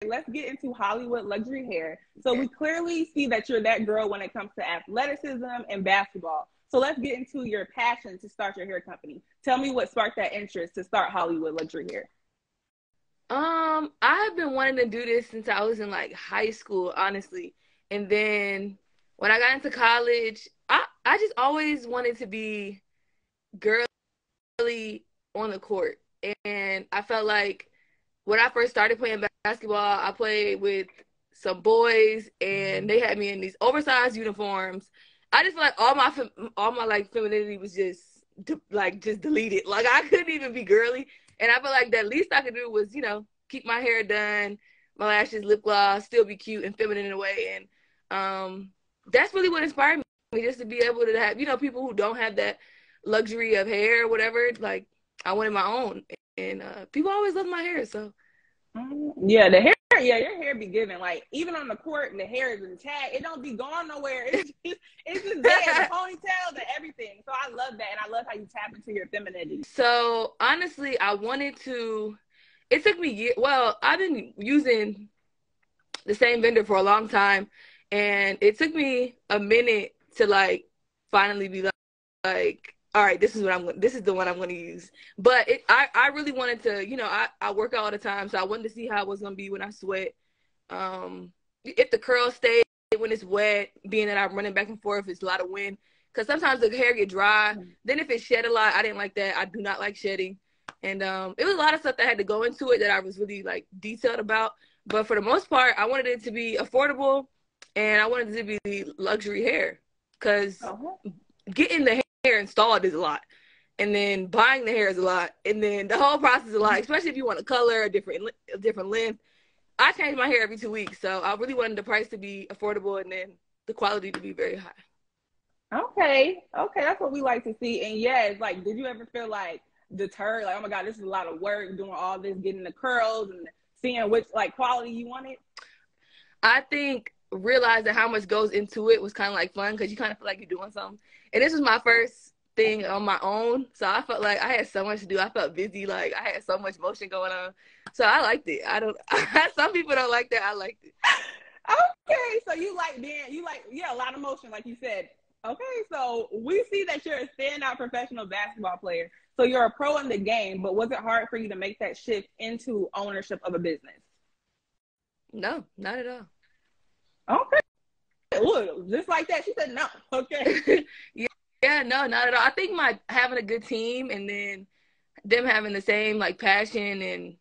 let's get into Hollywood luxury hair. So we clearly see that you're that girl when it comes to athleticism and basketball. So let's get into your passion to start your hair company. Tell me what sparked that interest to start Hollywood luxury hair. I've been wanting to do this since I was in like high school, honestly. And then when I got into college, I just always wanted to be girly on the court. And I felt like when I first started playing basketball, I played with some boys, and they had me in these oversized uniforms. I just feel like all my like femininity was just just deleted. Like I couldn't even be girly, and I feel like the least I could do was keep my hair done, my lashes, lip gloss, still be cute and feminine in a way. And that's really what inspired me, just to be able to have people who don't have that luxury of hair or whatever. Like I wanted my own, and people always love my hair, so. Yeah, the hair. Yeah, your hair be giving. Like even on the court, the hair is intact. It don't be going nowhere. It's just there, the ponytail, the everything. So I love that, and I love how you tap into your femininity. So honestly, I wanted to. It took me years. Well, I've been using the same vendor for a long time, and it took me a minute to like finally be like all right, this is the one I'm going to use. But I really wanted to, I work out all the time, so I wanted to see how it was going to be when I sweat. If the curls stay when it's wet, being that I'm running back and forth, it's a lot of wind. Because sometimes the hair get dry. Then if it shed a lot, I didn't like that. I do not like shedding. And it was a lot of stuff that had to go into it that I was really like detailed about. But for the most part, I wanted it to be affordable, and I wanted it to be luxury hair. Because getting the hair installed is a lot, and then buying the hair is a lot, and then the whole process is a lot, especially if you want a color, a different length. I change my hair every 2 weeks, so I really wanted the price to be affordable and then the quality to be very high. Okay, that's what we like to see. And yeah, it's like, did you ever feel like deterred, like, oh my god, this is a lot of work doing all this, getting the curls and seeing which like quality you wanted? I think realizing how much goes into it was kind of like fun, because you kind of feel like you're doing something. And this was my first thing on my own, so I felt like I had so much to do. I felt busy, like I had so much motion going on, so I liked it. Some people don't like that. I liked it. Okay, so you like a lot of motion, like you said. Okay, so we see that you're a standout professional basketball player. So you're a pro in the game, but was it hard for you to make that shift into ownership of a business? No, not at all. Okay. Look, just like that, she said no. Okay. Yeah, no, not at all. I think having a good team, and then them having the same like passion and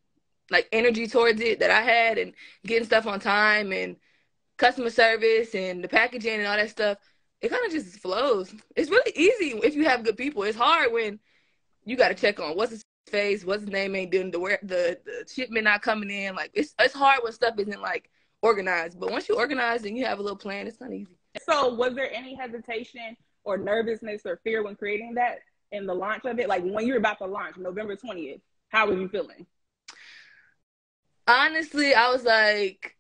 like energy towards it that I had, and getting stuff on time and customer service and the packaging and all that stuff, it kind of just flows. It's really easy if you have good people. It's hard when you got to check on what's his face, what's his name ain't doing, the shipment not coming in. Like it's hard when stuff isn't like organized, but once you organize and you have a little plan, it's kind of easy. So was there any hesitation or nervousness or fear when creating that in the launch of it? Like when you were about to launch November 20th, how were you feeling? Honestly, I was like,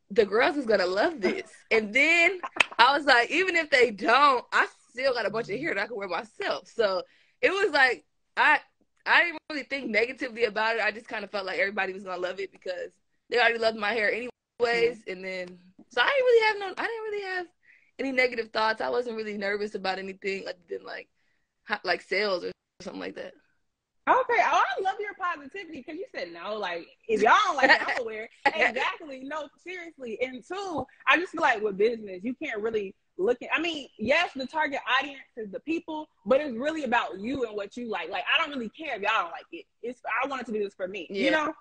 the girls is gonna love this. And then I was like, even if they don't, I still got a bunch of hair that I can wear myself. So it was like, I didn't really think negatively about it. I just kind of felt like everybody was gonna love it because they already loved my hair anyways. And then, so I didn't really have any negative thoughts. I wasn't really nervous about anything other than like sales or something like that. Okay. Oh, I love your positivity, because you said no. Like, if y'all don't like it, I'm aware. Exactly. No, seriously. And two, I just feel like with business, you can't really look at, I mean, yes, the target audience is the people, but it's really about you and what you like. Like, I don't really care if y'all don't like it. I wanted to do this for me, you know?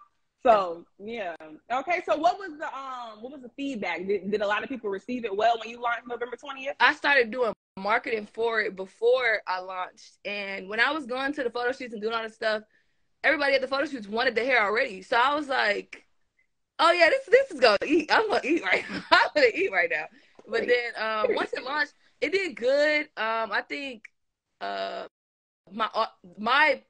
So, yeah. Okay, so what was the feedback? Did a lot of people receive it well when you launched November 20th? I started doing marketing for it before I launched. And when I was going to the photo shoots and doing all this stuff, everybody at the photo shoots wanted the hair already. So I was like, oh yeah, this is gonna eat. I'm gonna eat right now. I'm gonna eat right now. But then once it launched, it did good. I think my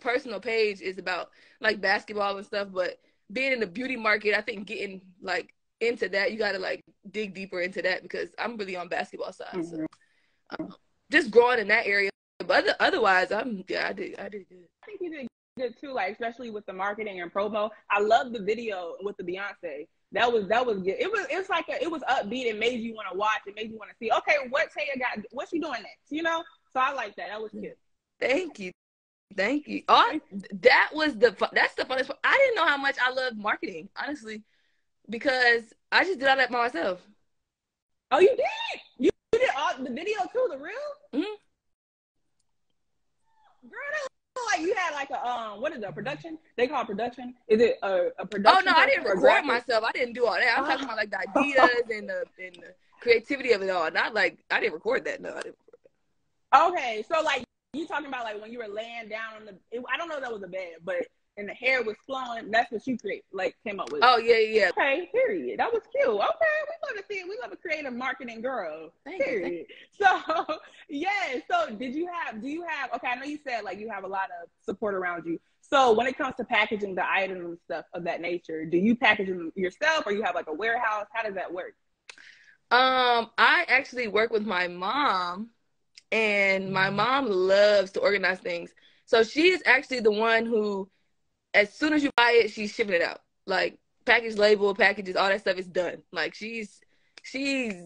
personal page is about like basketball and stuff, but being in the beauty market, I think getting like into that, you gotta like dig deeper into that, because I'm really on basketball side. So just growing in that area. But otherwise, I did good. I think you did good too, like especially with the marketing and promo. I love the video with the Beyonce. That was good. It's like it was upbeat. It made you want to watch. It made you want to see. Okay, what Taya got? What's she doing next? You know. So I like that. That was cute. Thank you. Oh, that's the funnest part. I didn't know how much I love marketing, honestly, because I just did all that by myself. Oh, you did? You did all the video too, the reel? Mm-hmm. Girl, that look like you had like a what is it, a production? They call it production. Is it a production? Oh no, I didn't record myself. I didn't do all that. I'm talking about like the ideas and the creativity of it all. Not like I didn't record that. No, I didn't record that. Okay, so like you talking about like when you were laying down on I don't know if that was a bed, but and the hair was flowing. That's what you came up with. Oh yeah. Okay, period. That was cute. Okay, we love to see it. We love a creative marketing girl. Thank period. You. So yeah. So do you have? Okay, I know you said like you have a lot of support around you. So when it comes to packaging the items and stuff of that nature, do you package them yourself, or you have like a warehouse? How does that work? I actually work with my mom. And my mom loves to organize things. So she is actually the one who, as soon as you buy it, she's shipping it out. Like package, label, packages, all that stuff is done. Like she's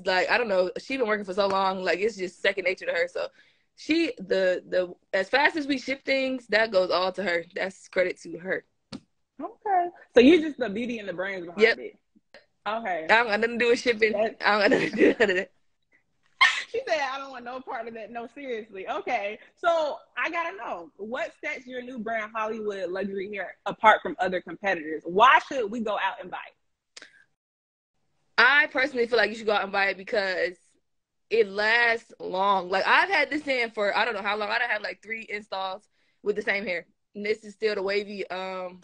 like, I don't know, she's been working for so long, like it's just second nature to her. So she the as fast as we ship things, that goes all to her. That's credit to her. Okay. So you're just the beauty and the brains behind it. Okay. I don't got nothing to do with shipping. I don't got nothing to do with that. She said, I don't want no part of that. No, seriously. Okay. So I got to know, what sets your new brand, Hollywood Luxury Hair, apart from other competitors? Why should we go out and buy it? I personally feel like you should go out and buy it because it lasts long. Like I've had this in for, I don't know how long. I done had like 3 installs with the same hair. And this is still the wavy. And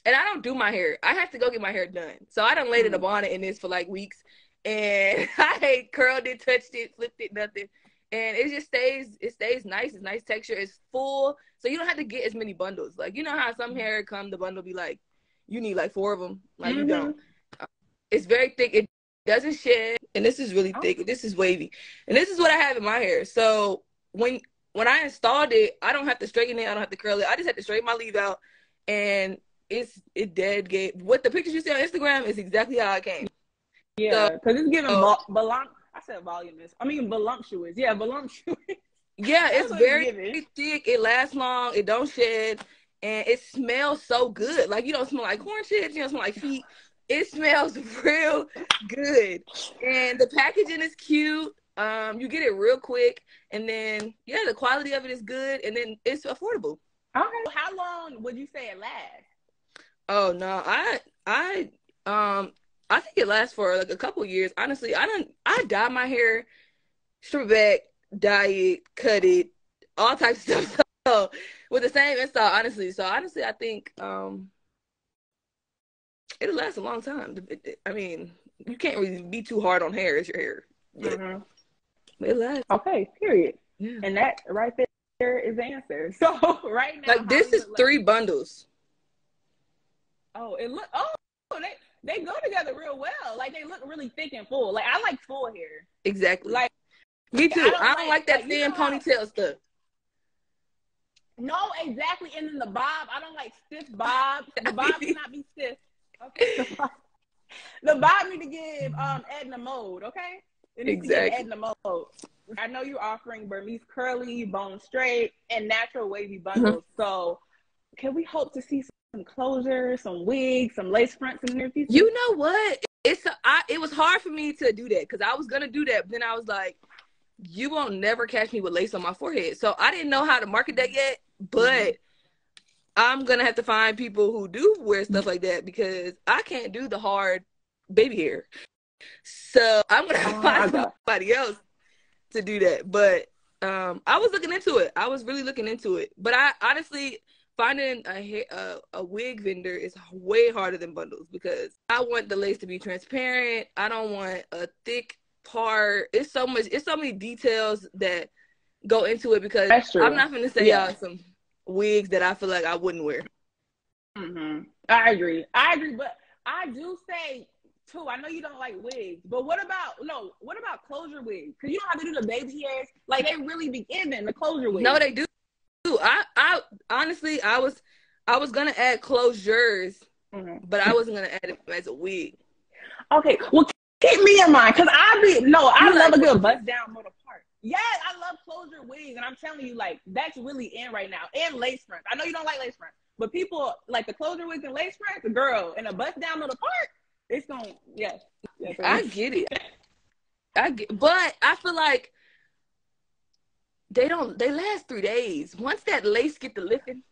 I don't do my hair. I have to go get my hair done. So I done laid in a bonnet in this for like weeks. And I curled it, touched it, flipped it, nothing. And it just stays nice. It's nice texture. It's full. So you don't have to get as many bundles. Like, you know how some hair come, the bundle be like, you need like 4 of them. Like you don't. It's very thick. It doesn't shed. And this is really thick. This is wavy. And this is what I have in my hair. So when I installed it, I don't have to straighten it. I don't have to curl it. I just had to straighten my leave out. And it dead gave. What the pictures you see on Instagram is exactly how it came. Yeah, because it's giving voluminous. I mean, voluptuous. Yeah, voluptuous. Yeah, it's very thick. It lasts long. It don't shed. And it smells so good. Like, you don't smell like corn chips. You don't smell like feet. It smells real good. And the packaging is cute. You get it real quick. And then, yeah, the quality of it is good. And then it's affordable. Okay. How long would you say it lasts? Oh, no. I think it lasts for like a couple years. Honestly, I dye my hair, strip back, dye it, cut it, all types of stuff. So with the same install, honestly. So honestly, I think it'll last a long time. I mean, you can't really be too hard on hair. It's your hair. It lasts. Okay, period. Yeah. And that right there is the answer. So right now, like this is 3 bundles. Oh, they go together real well. Like they look really thick and full. Like I like full hair. Exactly. Like me too. I don't like that thin ponytail stuff. No, exactly. And then the bob, I don't like stiff bobs. The bob cannot be stiff. Okay. The bob need to give Edna mode. Okay. It needs to give Edna mode. I know you're offering Burmese curly, bone straight, and natural wavy bundles. So can we hope to see some closures, some wigs, some lace fronts in the near future? You know what? It was hard for me to do that because I was gonna do that, but then I was like, you won't never catch me with lace on my forehead. So I didn't know how to market that yet, but I'm gonna have to find people who do wear stuff like that because I can't do the hard baby hair. So I'm gonna find somebody else to do that. But I was looking into it. I was really looking into it. But I honestly, finding a wig vendor is way harder than bundles because I want the lace to be transparent. I don't want a thick part. It's so many details that go into it because I'm not going to say y'all some wigs that I feel like I wouldn't wear. I agree. But I do say too, I know you don't like wigs, but what about closure wigs? Because you don't have to do the baby hairs. Like they really be giving the closure wigs. No, they do. I honestly, I was gonna add closures, but I wasn't gonna add it as a wig. Okay, well, keep me in mind, because I love a good bust down motor part. Yes, I love closure wigs, and I'm telling you, like, that's really in right now. And lace fronts. I know you don't like lace fronts, but people like the closure wigs and lace fronts, girl, and a bust down motor part, it's gonna, yes. I get it. But I feel like they last 3 days. Once that lace get to lifting,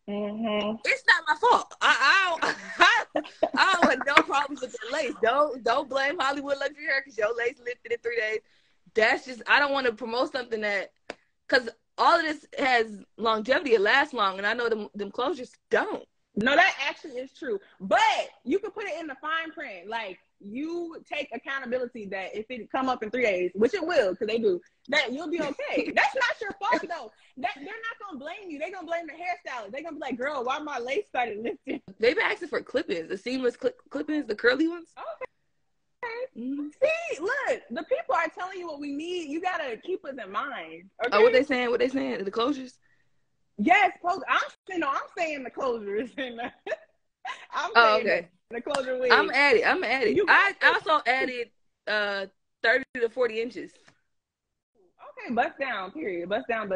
it's not my fault. I don't have no problems with the lace. Don't blame Hollywood luxury hair because your lace lifted in 3 days. That's just, I don't want to promote something that, because all of this has longevity. It lasts long, and I know them closures don't. No, that actually is true. But you can put it in the fine print. Like, you take accountability that if it come up in 3 days, which it will, because they do, that you'll be okay. That's not your fault, though. They're not going to blame you. They're going to blame the hairstylist. They're going to be like, girl, why my lace started lifting? They've been asking for clip-ins, the seamless clip-ins, the curly ones. Okay. See, look, the people are telling you what we need. You got to keep us in mind. Okay? Oh, what they saying? The closures? Yes, I'm saying the closures. I'm saying the closure wig. I'm at it. I also added 30 to 40 inches. Okay, bust down, period. Bust down.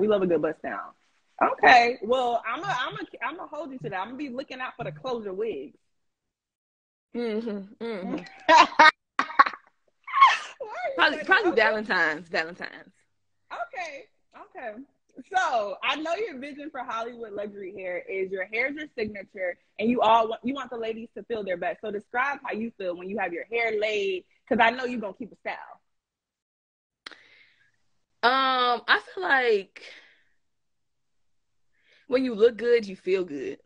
We love a good bust down. Okay, well, I'm gonna hold you to that. I'm gonna be looking out for the closure wigs. Probably Valentine's. Okay. So I know your vision for Hollywood luxury hair is your hair's your signature, and you want the ladies to feel their best. So describe how you feel when you have your hair laid, because I know you're gonna keep a style. I feel like when you look good, you feel good.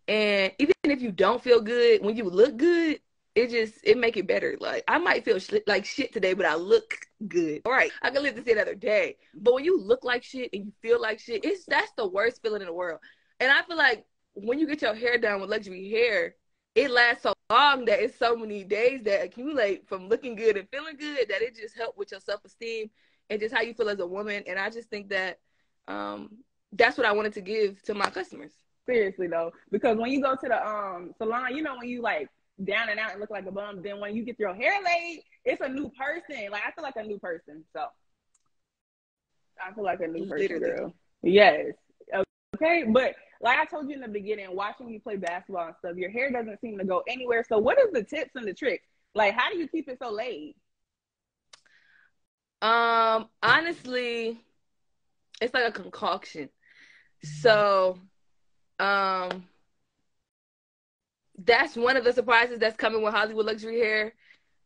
And even if you don't feel good, when you look good, it make it better. Like, I might feel like shit today, but I look good. All right, I can live to see another day. But when you look like shit and you feel like shit, that's the worst feeling in the world. And I feel like when you get your hair done with luxury hair, it lasts so long that it's so many days that accumulate from looking good and feeling good that it just helps with your self-esteem and just how you feel as a woman. And I just think that that's what I wanted to give to my customers. Seriously though, because when you go to the salon, you know, when you like down and out and look like a bum, then when you get your hair laid, it's a new person. Like, I feel like a new person. So I feel like a new person, girl. Yes. Okay, but like I told you in the beginning, watching you play basketball and stuff, your hair doesn't seem to go anywhere. So what is the tips and the tricks? Like, how do you keep it so laid? Honestly, it's like a concoction. So that's one of the surprises that's coming with Hollywood luxury hair.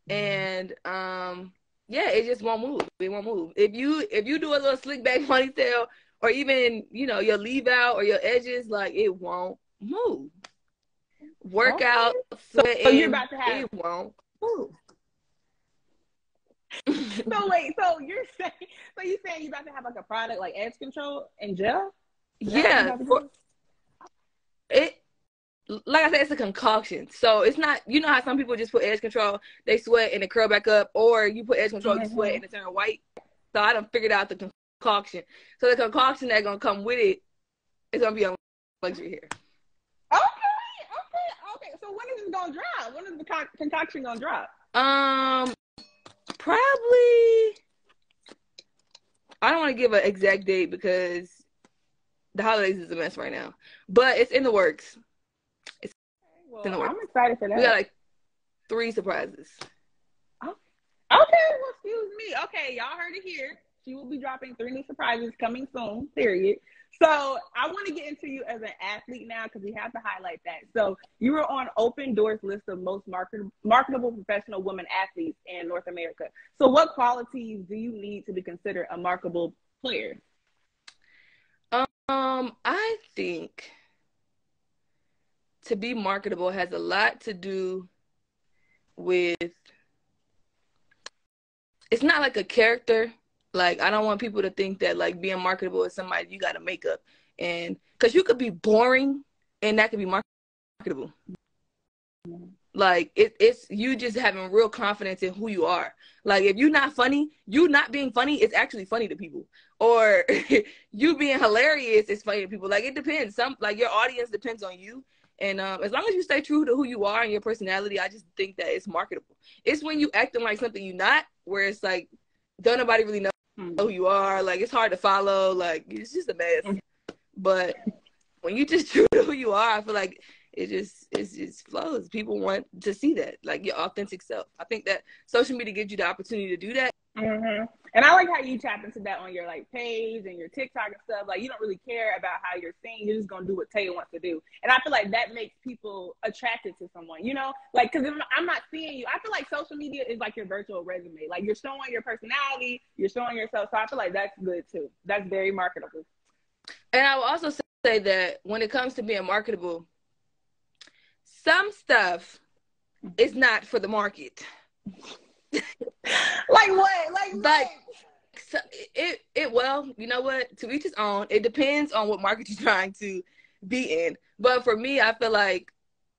And yeah, it just won't move. It won't move. If you do a little slick back ponytail, or even, you know, your leave out or your edges, like, it won't move. Work out, sweat so you're about to have, it won't move. So wait, so you're saying you're about to have like a product like edge control and gel? Yeah. Like I said, it's a concoction. So it's not, you know how some people just put edge control, they sweat and it curl back up, or you put edge control, you sweat and it turn white. So I done figured out the concoction. So the concoction that's gonna come with it is gonna be on luxury hair. Okay. So when is it gonna drop? When is the concoction gonna drop? Probably. I don't want to give an exact date because the holidays is a mess right now, but it's in the works. I'm excited for that. We got like 3 surprises. Okay, well, excuse me. Okay, y'all heard it here. She will be dropping 3 new surprises coming soon, period. So I want to get into you as an athlete now, because we have to highlight that. So you were on Open Doors list of most marketable professional women athletes in North America. So what qualities do you need to be considered a marketable player? I think to be marketable has a lot to do with, it's not like a character. Like, I don't want people to think that like being marketable is somebody you got to make up, and because you could be boring and that could be marketable. Like, it's you just having real confidence in who you are. Like, if you're not funny, you not being funny is actually funny to people. Or you being hilarious is funny to people. Like, it depends. Like, your audience depends on you. And as long as you stay true to who you are and your personality, I just think that it's marketable. It's when you acting like something you're not, where it's like, don't nobody really know who you are. Like, it's hard to follow. Like, it's just a mess. But when you just true to who you are, I feel like it just flows. People want to see that, like your authentic self. I think that social media gives you the opportunity to do that. Mm-hmm. And I like how you tap into that on your like page and your TikTok and stuff. Like, you don't really care about how you're seen. You're just gonna do what Taya wants to do. And I feel like that makes people attracted to someone. You know, like, because I'm not seeing you. I feel like social media is like your virtual resume. Like, you're showing your personality, you're showing yourself. So I feel like that's good too. That's very marketable. And I will also say that when it comes to being marketable, some stuff is not for the market. Like what? Like so well, you know what? To each his own. It depends on what market you're trying to be in. But for me, I feel like,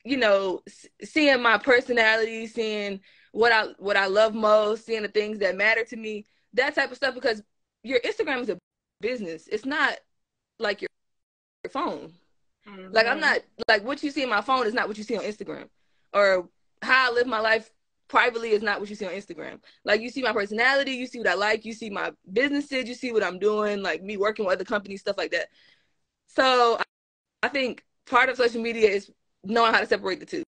you know, seeing my personality, seeing what I love most, seeing the things that matter to me, that type of stuff. Because your Instagram is a business. It's not like your phone. Mm-hmm. Like, I'm not, like, what you see in my phone is not what you see on Instagram. Or how I live my life privately is not what you see on Instagram. Like, you see my personality, you see what I like, you see my businesses, you see what I'm doing, like me working with other companies, stuff like that. So I think part of social media is knowing how to separate the two,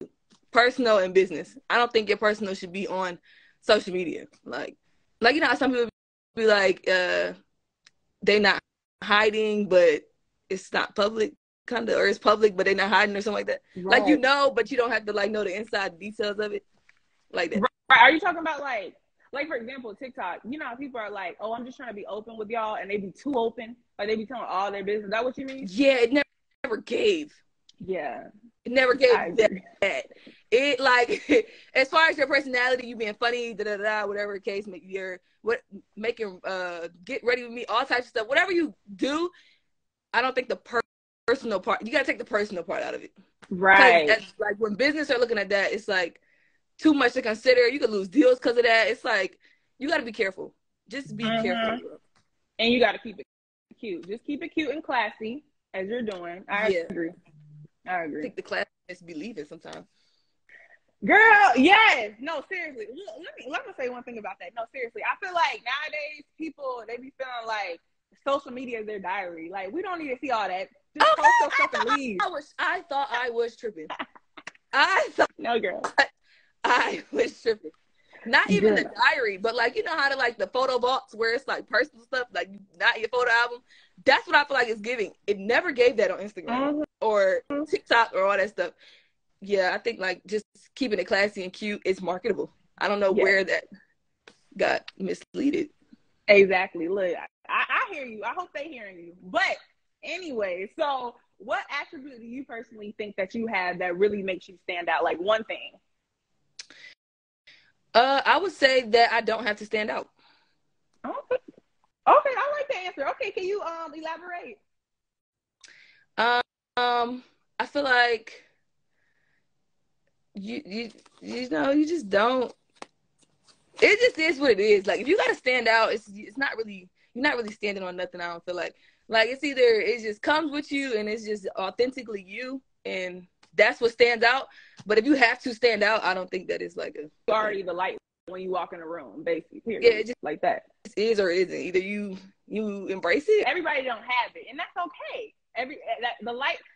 personal and business. I don't think your personal should be on social media. Like you know how some people be like, they not hiding, but it's not public, kind of, or it's public, but they're not hiding or something like that. Right. Like, you know, but you don't have to like know the inside details of it. Like that. Right. Are you talking about like for example, TikTok? You know how people are like, oh, I'm just trying to be open with y'all, and they be too open, like they be telling all their business. Is that what you mean? Yeah, it never gave. Yeah, it never gave that. It like as far as your personality, you being funny, whatever the case, making get ready with me, all types of stuff. Whatever you do, I don't think the personal part. You gotta take the personal part out of it. Right. Like when business are looking at that, it's like too much to consider. You could lose deals because of that. It's like, you got to be careful. Just be careful. And you got to keep it cute. Just keep it cute and classy as you're doing. I agree. I think the class is be leaving sometimes. Girl, yes. No, seriously. Let me say one thing about that. No, seriously. I feel like nowadays people, they be feeling like social media is their diary. Like, we don't need to see all that. Just post your stuff and leave. I thought I was tripping. No, girl. I was tripping. Not even the diary, but like, you know how to like the photo box where it's like personal stuff, like not your photo album. That's what I feel like it's giving. It never gave that on Instagram or TikTok or all that stuff. Yeah, I think like just keeping it classy and cute is marketable. I don't know where that got misleaded. Exactly. Look, I hear you. I hope they hearing you. But anyway, so what attribute do you personally think that you have that really makes you stand out? Like one thing. I would say that I don't have to stand out. Okay, I like the answer. Okay, can you elaborate? I feel like you know, you just don't. It just is what it is. Like, if you gotta stand out, it's not really, you're not really standing on nothing. I don't feel like it's either it just comes with you and it's just authentically you, and that's what stands out. But if you have to stand out, I don't think that is like a already the light when you walk in a room, basically. Period. Yeah, just like that. It is or isn't. Either you embrace it. Everybody don't have it, and that's okay.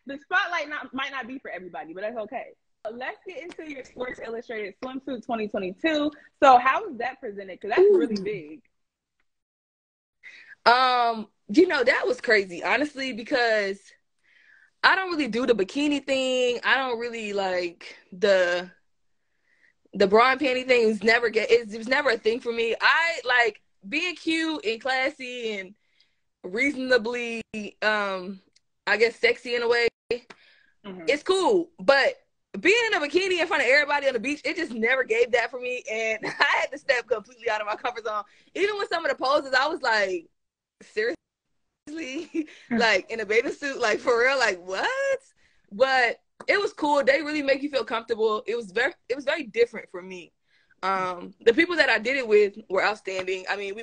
The spotlight might not be for everybody, but that's okay. So let's get into your Sports Illustrated swimsuit 2022. So how is that presented? Because that's really big. You know, that was crazy, honestly, because I don't really do the bikini thing. I don't really like the bra and panty thing. It was never a thing for me. I like being cute and classy and reasonably, I guess, sexy in a way. Mm-hmm. It's cool, but being in a bikini in front of everybody on the beach, it just never gave that for me, and I had to step completely out of my comfort zone. Even with some of the poses, I was like, seriously? Like, in a bathing suit? Like, for real? Like, what? But it was cool. They really make you feel comfortable. It was very different for me. The people that I did it with were outstanding. I mean,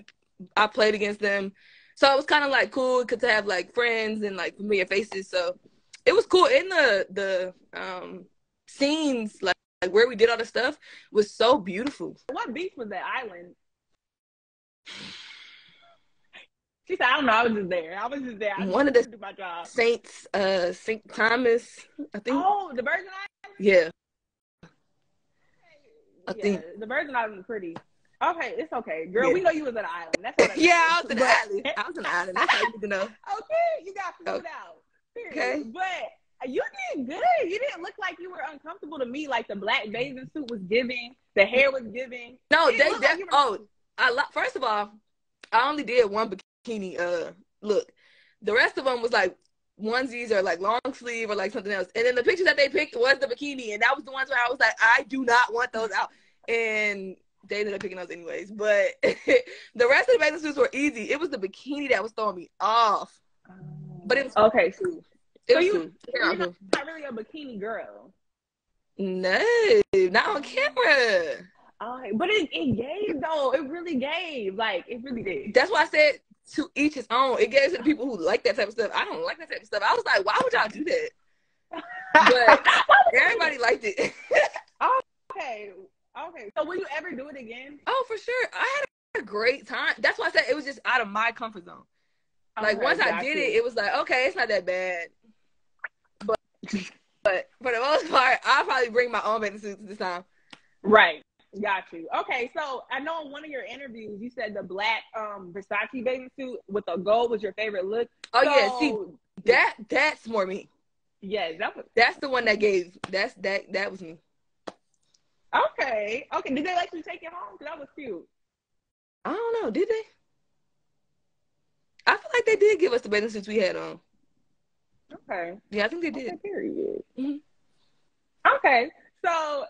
I played against them, so it was kind of like cool to have like friends and like familiar faces. So it was cool. In the scenes, like where we did all the stuff was so beautiful. What beach was that island? She said, I don't know, I was just there. I One of the do my job. Saints, St. Thomas, I think. Oh, the Virgin Islands? Yeah. I Yeah, think the Virgin Islands is pretty. Okay, it's okay. Girl, Yeah. we know you was an island. That's what yeah, I was an island. I was an island. That's all you need to know. Okay, you got flew out. Period. Okay. But you did good. You didn't look like you were uncomfortable to me. Like the black bathing suit was giving. The hair was giving. No, first of all, I only did one bikini look. The rest of them was like onesies or like long sleeve or like something else. And then the pictures that they picked was the bikini, and that was the ones where I was like, I do not want those out. And they ended up picking those anyways. But the rest of the bathing suits were easy. It was the bikini that was throwing me off. But it was okay. So you're not really a bikini girl. No, not on camera. But it gave though. It really gave. Like it really did. That's why I said to each his own. It gave to the people who like that type of stuff. I don't like that type of stuff. I was like, why would y'all do that? But everybody liked it. Okay. So will you ever do it again? Oh, for sure. I had a great time. That's why I said it was just out of my comfort zone. Like once I did it, it was like, okay, it's not that bad. But for the most part, I'll probably bring my own bathing suits this time. Right. Got you. Okay, so I know in one of your interviews you said the black Versace bathing suit with the gold was your favorite look. Oh yeah, see that's more me. Yeah, that's the one that gave. That was me. Okay. Did they let you take it home? Because that was cute. I don't know. Did they? I feel like they did give us the bathing suits we had on. Okay. Yeah, I think they did. Okay, period. Mm-hmm. Okay. So,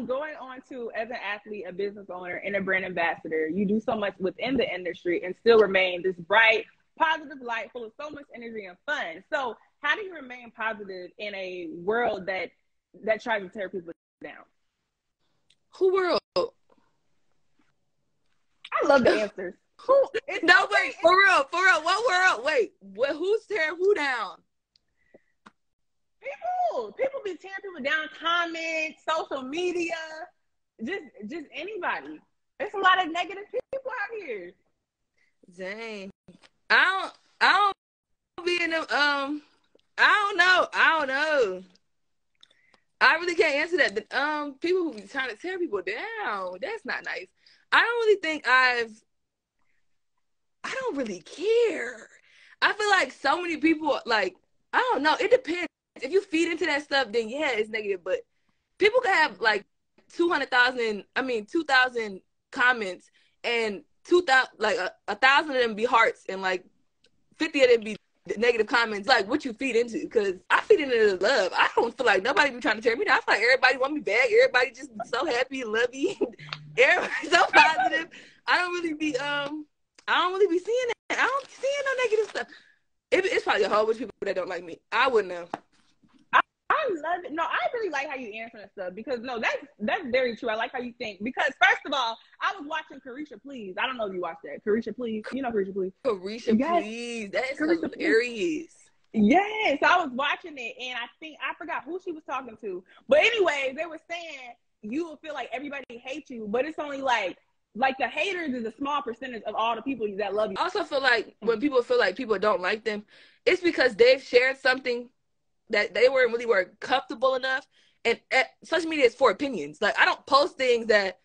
going on to as an athlete, a business owner, and a brand ambassador, you do so much within the industry and still remain this bright, positive light full of so much energy and fun. So, how do you remain positive in a world that tries to tear people down? Who world? I love the answers. No, wait, for real. What world? Wait, who's tearing who down? People be tearing people down. Comments, social media, just anybody. There's a lot of negative people out here. Dang, I don't be in them. I don't know. I really can't answer that. But, people who be trying to tear people down, that's not nice. I don't really think I don't really care. I feel like so many people, like, I don't know. It depends. If you feed into that stuff, then yeah, it's negative. But people can have like 200,000 comments, and 2,000, like 1,000 of them be hearts, and like 50 of them be negative comments. Like what you feed into, because I feed into the love. I don't feel like nobody be trying to tear me down. I feel like everybody want me back. Everybody just so happy and lovey. Everybody's so positive. I don't really be seeing that. I don't see no negative stuff. It's probably a whole bunch of people that don't like me. I wouldn't know. I love it. No, I really like how you answer that stuff because that's very true. I like how you think because first of all, I was watching Carisha Please. I don't know if you watched that. Carisha Please. You know Carisha Please. Carisha Please. That is hilarious. Yes, I was watching it and I forgot who she was talking to. But anyway, they were saying you will feel like everybody hates you, but it's only like the haters is a small percentage of all the people that love you. I also feel like when people feel like people don't like them, it's because they've shared something that they weren't comfortable enough. And social media is for opinions. Like I don't post things that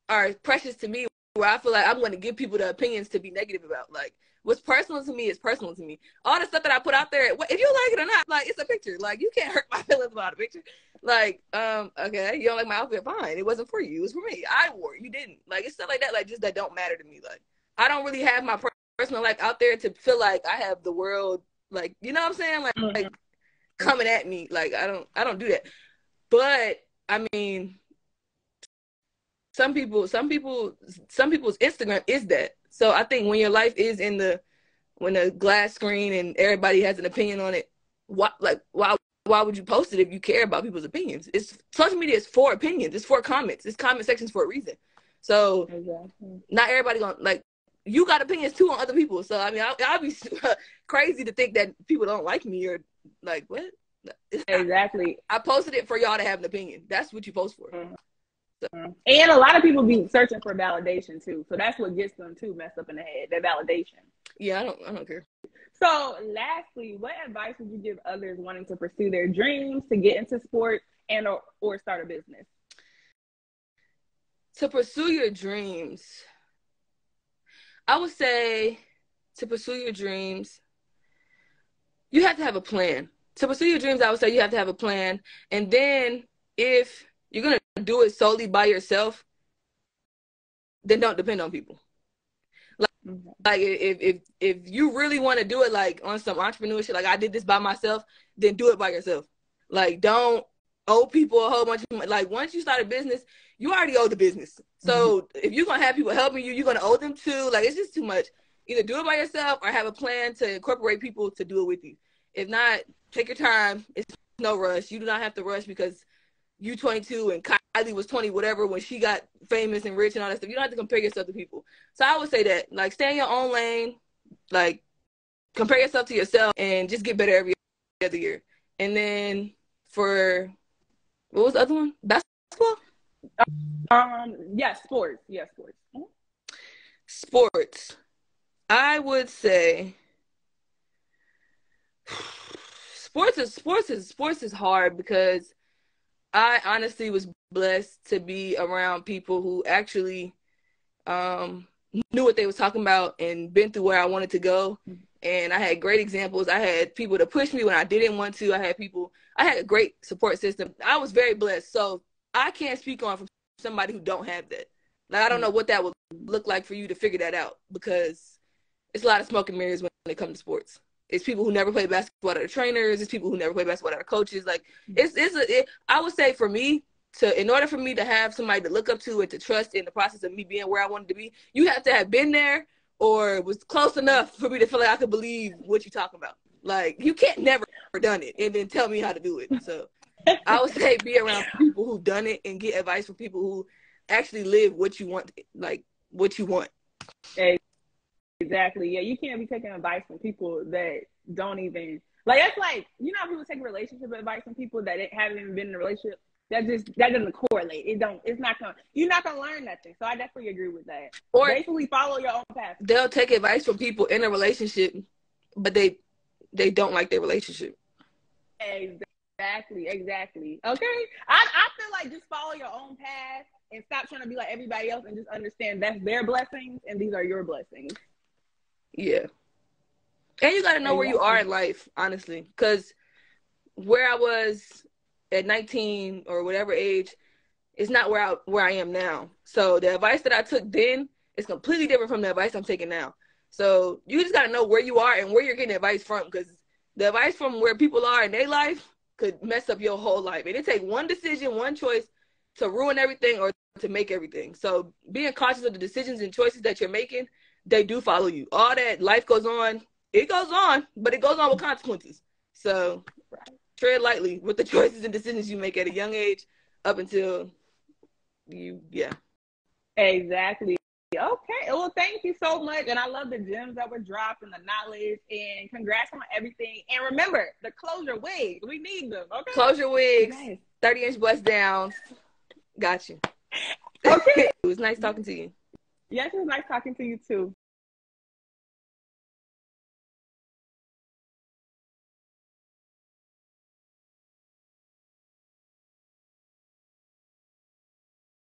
are precious to me where I feel like I'm going to give people the opinions to be negative about. Like what's personal to me is personal to me. All the stuff that I put out there, if you like it or not, like it's a picture. Like you can't hurt my feelings about a picture. Like, okay, you don't like my outfit, fine. It wasn't for you. It was for me. I wore it. You didn't. Like it's stuff like that. Like just that don't matter to me. Like I don't really have my personal life out there to feel like I have the world. Like you know what I'm saying? Like coming at me. Like I don't do that. But I mean, some people's Instagram is that. So I think when your life is when the glass screen and everybody has an opinion on it, why would you post it if you care about people's opinions? Social media is for opinions. It's for comments. It's comment sections for a reason. So not everybody gonna you got opinions too on other people. So I mean, I'll be crazy to think that people don't like me or like what? Exactly. I posted it for y'all to have an opinion. That's what you post for. Mm-hmm. So. And a lot of people be searching for validation too. So that's what gets them too messed up in the head, that validation. Yeah, I don't care. So lastly, what advice would you give others wanting to pursue their dreams, to get into sports and or start a business? To pursue your dreams, I would say to pursue your dreams, you have to have a plan. To pursue your dreams, I would say you have to have a plan. And then if you're going to do it solely by yourself, then don't depend on people. Like if you really want to do it like on some entrepreneurship, like I did this by myself, then do it by yourself. Like don't owe people a whole bunch of money. Like once you start a business, you already owe the business. So if you're gonna have people helping you, you're gonna owe them too. Like it's just too much. Either do it by yourself or have a plan to incorporate people to do it with you. If not, take your time. It's no rush. You do not have to rush because you 22 and Kylie was 20, whatever, when she got famous and rich and all that stuff. You don't have to compare yourself to people. So I would say that, like, stay in your own lane, like, compare yourself to yourself and just get better every other year. And then for, what was the other one? Basketball? Yeah, sports. Yeah, sports. Sports. I would say sports is hard because I honestly was blessed to be around people who actually knew what they was talking about and been through where I wanted to go. And I had great examples. I had people to push me when I didn't want to. I had a great support system. I was very blessed. So I can't speak on from somebody who don't have that. Like, I don't know what that would look like for you to figure that out because it's a lot of smoke and mirrors when it comes to sports. It's people who never play basketball that are trainers. It's people who never play basketball that are coaches. Like, I would say for me, in order for me to have somebody to look up to and to trust in the process of me being where I wanted to be, you have to have been there or was close enough for me to feel like I could believe what you're talking about. Like, you can't never done it and then tell me how to do it. So I would say be around people who've done it and get advice from people who actually live what you want, like what you want. Exactly. Yeah, you can't be taking advice from people that don't even like. That's like, you know, how people take relationship advice from people that haven't even been in a relationship. That doesn't correlate. You're not gonna learn nothing. So I definitely agree with that. Or basically follow your own path. They'll take advice from people in a relationship, but they don't like their relationship. Exactly. Okay. I feel like just follow your own path and stop trying to be like everybody else and just understand that's their blessings and these are your blessings. Yeah. And you got to know where you are in life, honestly. Because where I was at 19 or whatever age is not where I am now. So the advice that I took then is completely different from the advice I'm taking now. So you just got to know where you are and where you're getting advice from. Because the advice from where people are in their life could mess up your whole life. And it takes one decision, one choice to ruin everything or to make everything. So being conscious of the decisions and choices that you're making, they do follow you. All that life goes on, it goes on, but it goes on with consequences. So tread lightly with the choices and decisions you make at a young age up until Exactly. Okay. Well, thank you so much. And I love the gems that were dropped and the knowledge, and congrats on everything. And remember, the closure wigs, we need them. Okay. Closure wigs, 30-inch bust downs. Got you. Okay. It was nice talking to you. Yes, it was nice talking to you too.